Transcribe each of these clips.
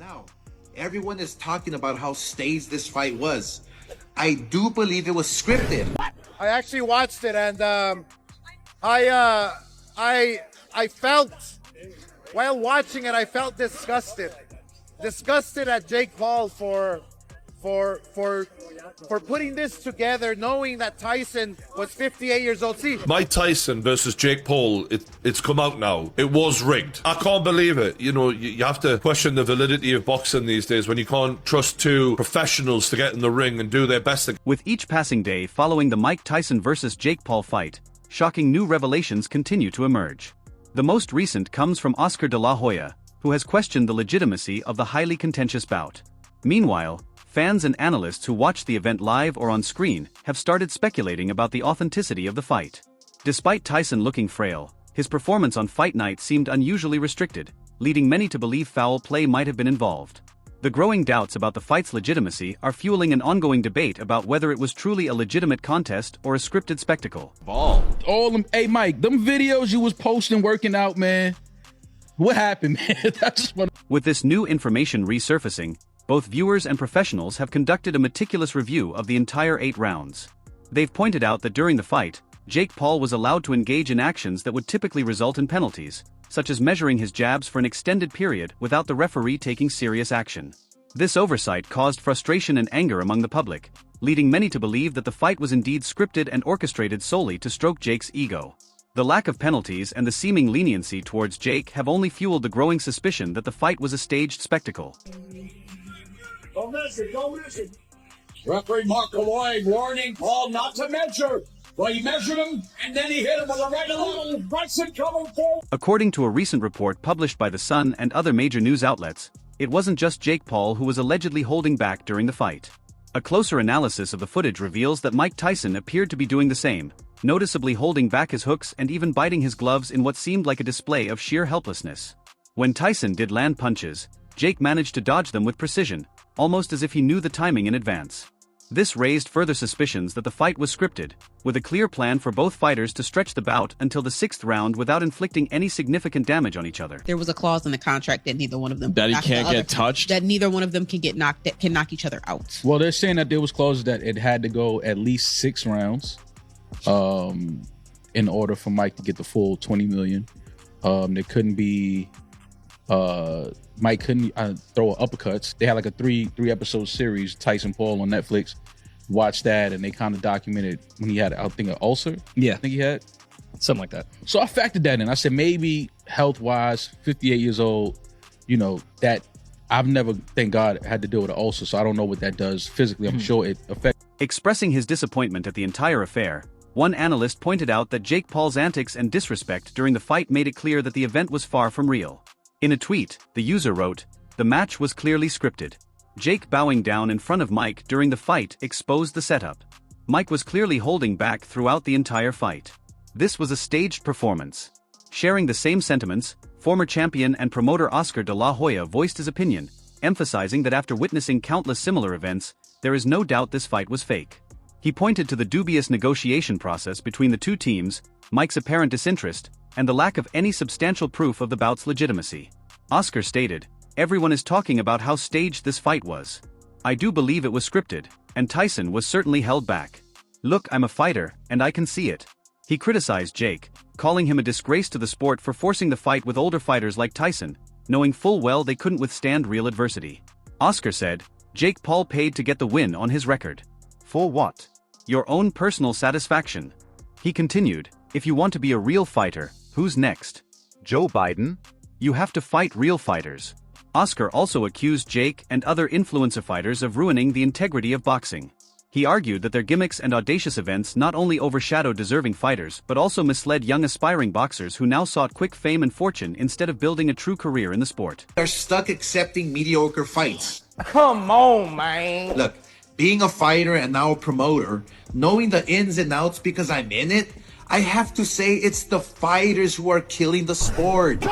Now, everyone is talking about how staged this fight was. I do believe it was scripted. I actually watched it, and I felt while watching it, I felt disgusted at Jake Paul for putting this together, knowing that Tyson was 58 years old. See, Mike Tyson versus Jake Paul, it's come out now. It was rigged. I can't believe it. You know, you have to question the validity of boxing these days when you can't trust two professionals to get in the ring and do their best. With each passing day following the Mike Tyson versus Jake Paul fight, shocking new revelations continue to emerge. The most recent comes from Oscar de la Hoya, who has questioned the legitimacy of the highly contentious bout. Meanwhile, fans and analysts who watched the event live or on screen have started speculating about the authenticity of the fight. Despite Tyson looking frail, his performance on fight night seemed unusually restricted, leading many to believe foul play might have been involved. The growing doubts about the fight's legitimacy are fueling an ongoing debate about whether it was truly a legitimate contest or a scripted spectacle. All them, hey Mike, them videos you was posting working out, man. What happened, man? With this new information resurfacing, both viewers and professionals have conducted a meticulous review of the entire 8 rounds. They've pointed out that during the fight, Jake Paul was allowed to engage in actions that would typically result in penalties, such as measuring his jabs for an extended period without the referee taking serious action. This oversight caused frustration and anger among the public, leading many to believe that the fight was indeed scripted and orchestrated solely to stroke Jake's ego. The lack of penalties and the seeming leniency towards Jake have only fueled the growing suspicion that the fight was a staged spectacle. Don't miss it. Referee Mark Hoya warning Paul not to measure. Well, he measured him, and then he hit him with a right level. Bryson coming forward. According to a recent report published by The Sun and other major news outlets, it wasn't just Jake Paul who was allegedly holding back during the fight. A closer analysis of the footage reveals that Mike Tyson appeared to be doing the same, noticeably holding back his hooks and even biting his gloves in what seemed like a display of sheer helplessness. When Tyson did land punches, Jake managed to dodge them with precision, almost as if he knew the timing in advance. This raised further suspicions that the fight was scripted, with a clear plan for both fighters to stretch the bout until the 6th round without inflicting any significant damage on each other. There was a clause in the contract that neither one of them that he can't get touched, that neither one of them can get knocked, that can knock each other out. Well, they're saying that there was clauses that it had to go at least 6 rounds, in order for Mike to get the full 20 million. There couldn't be. Mike couldn't throw uppercuts. They had like a three episode series, Tyson Paul on Netflix. Watched that, and they kind of documented when he had, I think, an ulcer. Yeah, I think he had something like that. So I factored that in. I said maybe health wise, 58 years old, you know, that I've never, thank God, had to deal with an ulcer, so I don't know what that does physically. I'm sure it affects. Expressing his disappointment at the entire affair, one analyst pointed out that Jake Paul's antics and disrespect during the fight made it clear that the event was far from real. In a tweet, the user wrote, "The match was clearly scripted. Jake bowing down in front of Mike during the fight exposed the setup. Mike was clearly holding back throughout the entire fight. This was a staged performance." Sharing the same sentiments, former champion and promoter Oscar de la Hoya voiced his opinion, emphasizing that after witnessing countless similar events, there is no doubt this fight was fake. He pointed to the dubious negotiation process between the two teams, Mike's apparent disinterest, and the lack of any substantial proof of the bout's legitimacy. Oscar stated, "Everyone is talking about how staged this fight was. I do believe it was scripted, and Tyson was certainly held back. Look, I'm a fighter, and I can see it." He criticized Jake, calling him a disgrace to the sport for forcing the fight with older fighters like Tyson, knowing full well they couldn't withstand real adversity. Oscar said, "Jake Paul paid to get the win on his record. For what? Your own personal satisfaction." He continued, "If you want to be a real fighter, who's next? Joe Biden? You have to fight real fighters." Oscar also accused Jake and other influencer fighters of ruining the integrity of boxing. He argued that their gimmicks and audacious events not only overshadowed deserving fighters but also misled young aspiring boxers who now sought quick fame and fortune instead of building a true career in the sport. They're stuck accepting mediocre fights. Come on, man. Look, being a fighter and now a promoter, knowing the ins and outs because I'm in it, I have to say it's the fighters who are killing the sport.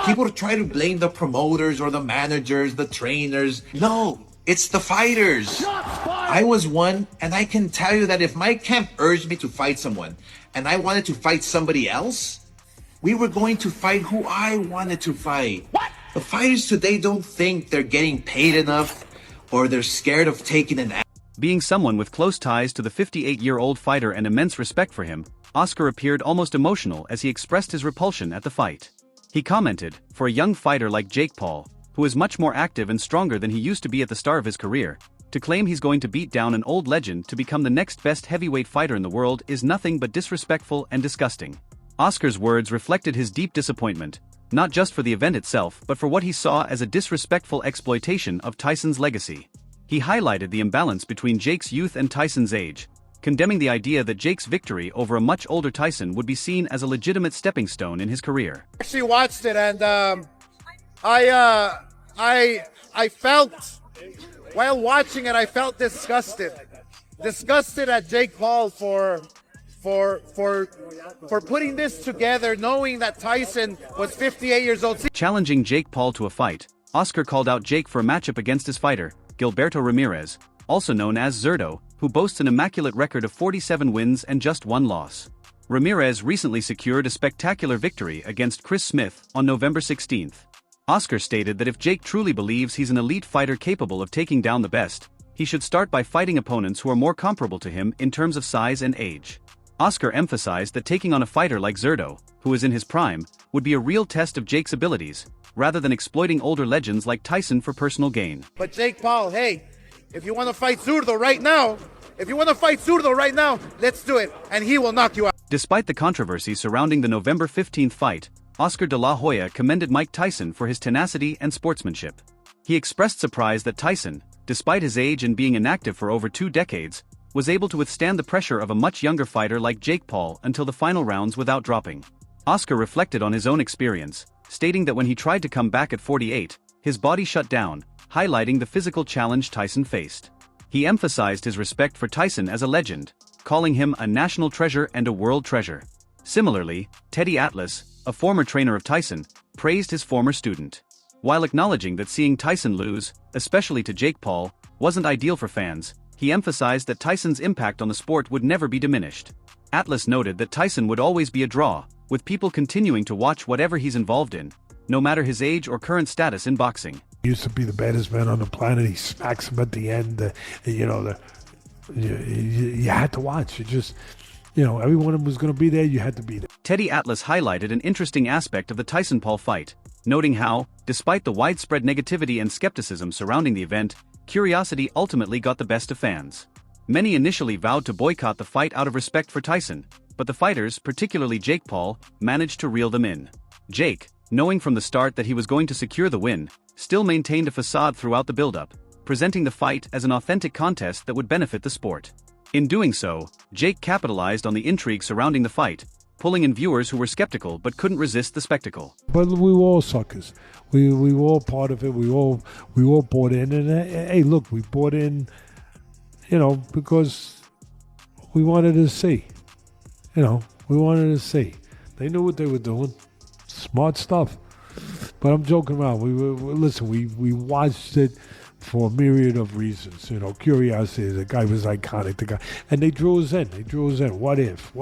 People try to blame the promoters or the managers, the trainers. No, it's the fighters. I was one, and I can tell you that if my camp urged me to fight someone, and I wanted to fight somebody else, we were going to fight who I wanted to fight. The fighters today don't think they're getting paid enough, or they're scared of taking an. Being someone with close ties to the 58-year-old fighter and immense respect for him, Oscar appeared almost emotional as he expressed his repulsion at the fight. He commented, "For a young fighter like Jake Paul, who is much more active and stronger than he used to be at the start of his career, to claim he's going to beat down an old legend to become the next best heavyweight fighter in the world is nothing but disrespectful and disgusting." Oscar's words reflected his deep disappointment, not just for the event itself but for what he saw as a disrespectful exploitation of Tyson's legacy. He highlighted the imbalance between Jake's youth and Tyson's age, condemning the idea that Jake's victory over a much older Tyson would be seen as a legitimate stepping stone in his career. I actually watched it, and I felt, while watching it, I felt disgusted at Jake Paul for putting this together, knowing that Tyson was 58 years old. Challenging Jake Paul to a fight, Oscar called out Jake for a matchup against his fighter, Gilberto Ramirez, also known as Zurdo, who boasts an immaculate record of 47 wins and just 1 loss. Ramirez recently secured a spectacular victory against Chris Smith on November 16th. Oscar stated that if Jake truly believes he's an elite fighter capable of taking down the best, he should start by fighting opponents who are more comparable to him in terms of size and age. Oscar emphasized that taking on a fighter like Zurdo, who is in his prime, would be a real test of Jake's abilities, rather than exploiting older legends like Tyson for personal gain. But Jake Paul, hey, if you want to fight Zurdo right now, let's do it, and he will knock you out. Despite the controversy surrounding the November 15th fight, Oscar de la Hoya commended Mike Tyson for his tenacity and sportsmanship. He expressed surprise that Tyson, despite his age and being inactive for over 2 decades, was able to withstand the pressure of a much younger fighter like Jake Paul until the final rounds without dropping. Oscar reflected on his own experience, stating that when he tried to come back at 48, his body shut down, highlighting the physical challenge Tyson faced. He emphasized his respect for Tyson as a legend, calling him a national treasure and a world treasure. Similarly, Teddy Atlas, a former trainer of Tyson, praised his former student. While acknowledging that seeing Tyson lose, especially to Jake Paul, wasn't ideal for fans, he emphasized that Tyson's impact on the sport would never be diminished. Atlas noted that Tyson would always be a draw, with people continuing to watch whatever he's involved in, no matter his age or current status in boxing. He used to be the baddest man on the planet. He smacks him at the end. You had to watch. Everyone was going to be there. You had to be there. Teddy Atlas highlighted an interesting aspect of the Tyson-Paul fight, noting how, despite the widespread negativity and skepticism surrounding the event, curiosity ultimately got the best of fans. Many initially vowed to boycott the fight out of respect for Tyson, but the fighters, particularly Jake Paul, managed to reel them in. Jake, knowing from the start that he was going to secure the win, still maintained a facade throughout the build-up, presenting the fight as an authentic contest that would benefit the sport. In doing so, Jake capitalized on the intrigue surrounding the fight, pulling in viewers who were skeptical but couldn't resist the spectacle. But we were all suckers. We were all part of it. We all bought in. And hey, look, we bought in, because we wanted to see. We wanted to see. They knew what they were doing. Smart stuff. But I'm joking around. We watched it for a myriad of reasons. Curiosity. The guy was iconic. And they drew us in. What if?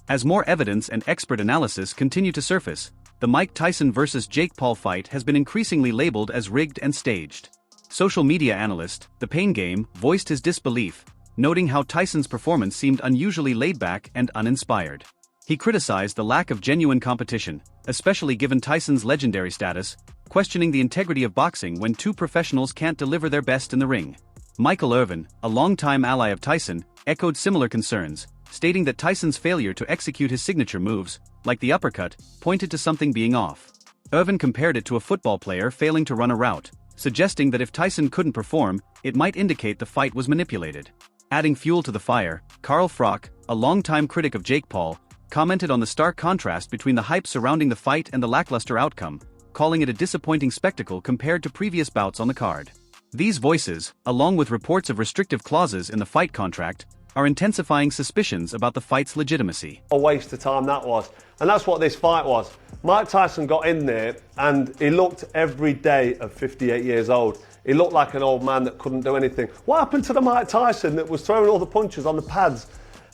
As more evidence and expert analysis continue to surface, the Mike Tyson versus Jake Paul fight has been increasingly labeled as rigged and staged. Social media analyst, The Pain Game, voiced his disbelief, noting how Tyson's performance seemed unusually laid-back and uninspired. He criticized the lack of genuine competition, especially given Tyson's legendary status, questioning the integrity of boxing when 2 professionals can't deliver their best in the ring. Michael Irvin, a longtime ally of Tyson, echoed similar concerns, stating that Tyson's failure to execute his signature moves, like the uppercut, pointed to something being off. Irvin compared it to a football player failing to run a route, suggesting that if Tyson couldn't perform, it might indicate the fight was manipulated. Adding fuel to the fire, Carl Frock, a longtime critic of Jake Paul, commented on the stark contrast between the hype surrounding the fight and the lackluster outcome, calling it a disappointing spectacle compared to previous bouts on the card. These voices, along with reports of restrictive clauses in the fight contract, are intensifying suspicions about the fight's legitimacy. A waste of time that was. And that's what this fight was. Mike Tyson got in there and he looked every day of 58 years old. He looked like an old man that couldn't do anything. What happened to the Mike Tyson that was throwing all the punches on the pads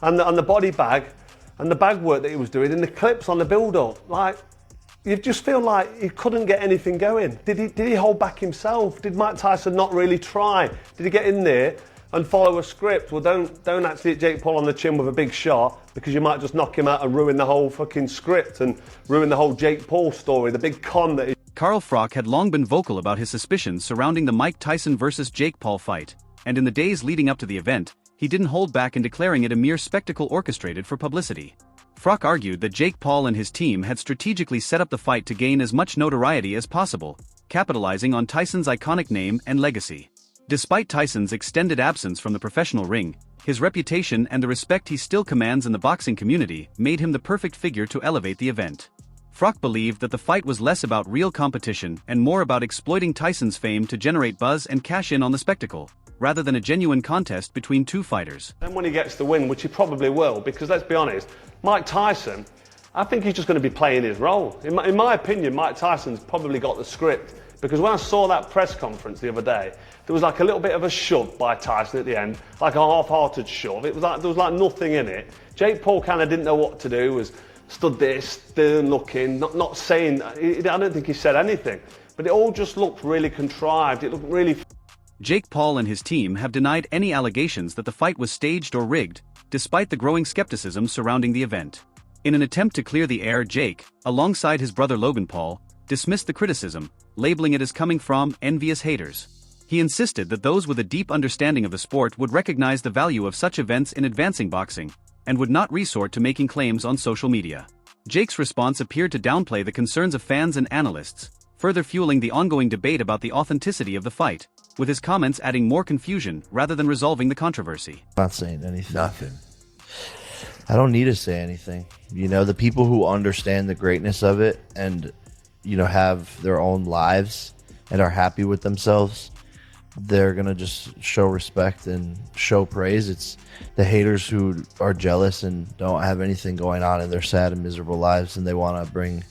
and the body bag and the bag work that he was doing and the clips on the build-up? you just feel like he couldn't get anything going. Did he hold back himself? Did Mike Tyson not really try? Did he get in there and follow a script? Well, don't actually hit Jake Paul on the chin with a big shot, because you might just knock him out and ruin the whole fucking script and ruin the whole Jake Paul story, the big con that he... Carl Froch had long been vocal about his suspicions surrounding the Mike Tyson versus Jake Paul fight, and in the days leading up to the event, he didn't hold back in declaring it a mere spectacle orchestrated for publicity. Froch argued that Jake Paul and his team had strategically set up the fight to gain as much notoriety as possible, capitalizing on Tyson's iconic name and legacy. Despite Tyson's extended absence from the professional ring, his reputation and the respect he still commands in the boxing community made him the perfect figure to elevate the event. Froch believed that the fight was less about real competition and more about exploiting Tyson's fame to generate buzz and cash in on the spectacle, rather than a genuine contest between two fighters. Then when he gets the win, which he probably will, because let's be honest, Mike Tyson, I think he's just going to be playing his role. In my opinion, Mike Tyson's probably got the script, because when I saw that press conference the other day, there was like a little bit of a shove by Tyson at the end, like a half-hearted shove. It was like there was like nothing in it. Jake Paul kind of didn't know what to do, was stood there, stern looking, not saying, I don't think he said anything. But it all just looked really contrived, it looked really... Jake Paul and his team have denied any allegations that the fight was staged or rigged, despite the growing skepticism surrounding the event. In an attempt to clear the air, Jake, alongside his brother Logan Paul, dismissed the criticism, labeling it as coming from envious haters. He insisted that those with a deep understanding of the sport would recognize the value of such events in advancing boxing, and would not resort to making claims on social media. Jake's response appeared to downplay the concerns of fans and analysts, further fueling the ongoing debate about the authenticity of the fight, with his comments adding more confusion rather than resolving the controversy. I'm not saying anything. Nothing. I don't need to say anything. You know, the people who understand the greatness of it and, you know, have their own lives and are happy with themselves, they're going to just show respect and show praise. It's the haters who are jealous and don't have anything going on in their sad and miserable lives, and they want to bring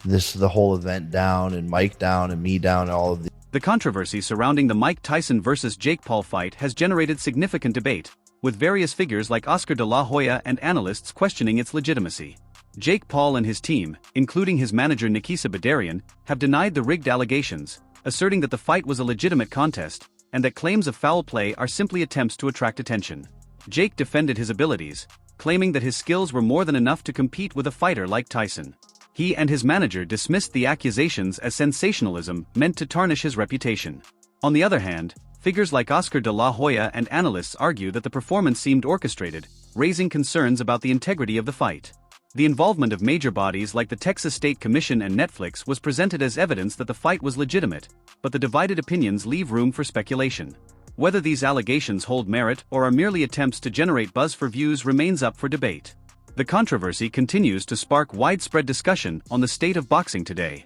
the whole event down and Mike down and me down and all of the... The controversy surrounding the Mike Tyson versus Jake Paul fight has generated significant debate, with various figures like Oscar de la Hoya and analysts questioning its legitimacy. Jake Paul and his team, including his manager Nikisa Badarian, have denied the rigged allegations, asserting that the fight was a legitimate contest, and that claims of foul play are simply attempts to attract attention. Jake defended his abilities, claiming that his skills were more than enough to compete with a fighter like Tyson. He and his manager dismissed the accusations as sensationalism meant to tarnish his reputation. On the other hand, figures like Oscar de la Hoya and analysts argue that the performance seemed orchestrated, raising concerns about the integrity of the fight. The involvement of major bodies like the Texas State Commission and Netflix was presented as evidence that the fight was legitimate, but the divided opinions leave room for speculation. Whether these allegations hold merit or are merely attempts to generate buzz for views remains up for debate. The controversy continues to spark widespread discussion on the state of boxing today.